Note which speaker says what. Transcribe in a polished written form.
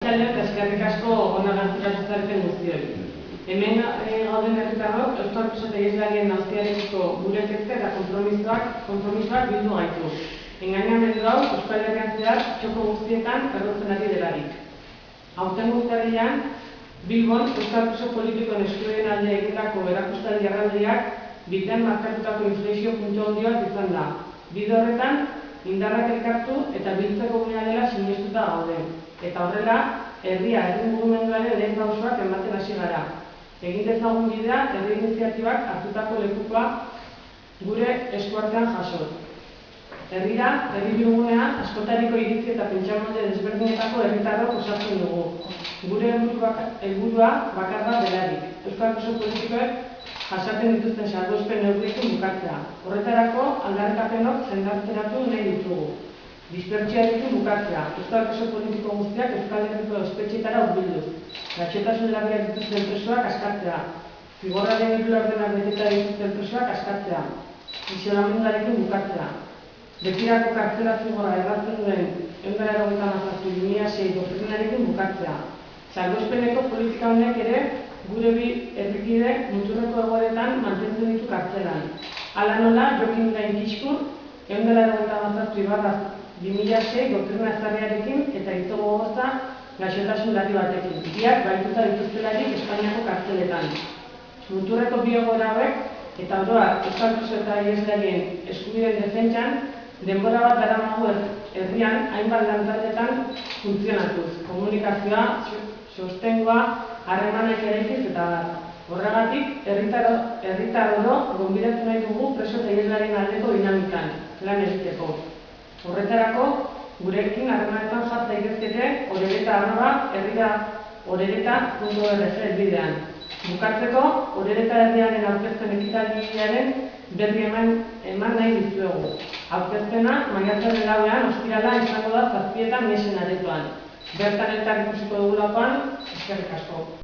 Speaker 1: Arratsaldeon eta eskerrik asko hona gerturatu zareten guztioi. Hemen gauden herritarrok euskal preso eta iheslarien auziarekiko gure kezka eta konpromisoak bildu gaitu. Engainamendu hau Euskal Herrian zehar txoko guztietan errotzen ari delarik. Aurten urtarrilean, Bilbon euskal preso politikoen eskubideen alde egindako erakustaldi erraldoiak bidean markatutako inflexio puntu handioak izan da. Bide horretan, indarrak elkartu eta biltzeko gunea dela sinestuta gaude. Eta horrela, herria herri mugimenduaren lehen pausoak ematen hasi gara. Egin dezagun bidea, herri iniziatibak hartutako lekukoa gure eskuartean jaso. Herrira, herri bilgunea, askotariko iritzi eta pentsamolde desberdinetako herritarrok osatzen dugu. Gure helburua bakarra delarik. Euskal preso politikoek jasaten dituzten salbuespen neurriekin bukatzea. Horretarako, aldarrikapenok jendarteratu nahi ditugu. Dispertsioarekin bukatzea. Euskal preso politiko guztiak Euskal Herriko espetxeetara hurbilduz. Gaixotasun larriak dituzten presoak askatzea. Zigorraren hiru laurdenak beteta dituzten presoak askatzea. Isolamenduarekin bukatzea. Betirako kartzela zigorra erratzen duen 1997 doktrinarekin bukatzea. Salbuespeneko politika honek ere gure bi herrikide muturreko egoeretan mantentzen ditu kartzelan. Hala nola, Jokin Gain Kiskur 1997/2006 doktrina ezarriarekin eta Ito Gogoza gaixotasun larri batekin. Biak baituta dituztelarik Espainiako kartzeletan. Muturreko bi egoera hauek eta oro har euskal preso eta iheslarien eskubideen defentsan denbora bat daramagu herrian hainbat lantaldetan funtzionatuz. Komunikazioa, sostengua, harremanak eraikiz eta horregatik herritar oro gonbidatu nahi dugu preso eta iheslarien aldeko dinamikan lan egiteko. Horretarako, gurekin harremanetan jar zaitezkete orereta@herrira.org helbidean. Bukatzeko, Orereta herriaren aurkezpen ekitaldiaren berri eman nahi dizuegu. Aurkezpena maiatzaren 4ean ostirala izango da 7etan Mesen aretoan. Bertan elkar ikusiko dugulakoan, eskerrik asko.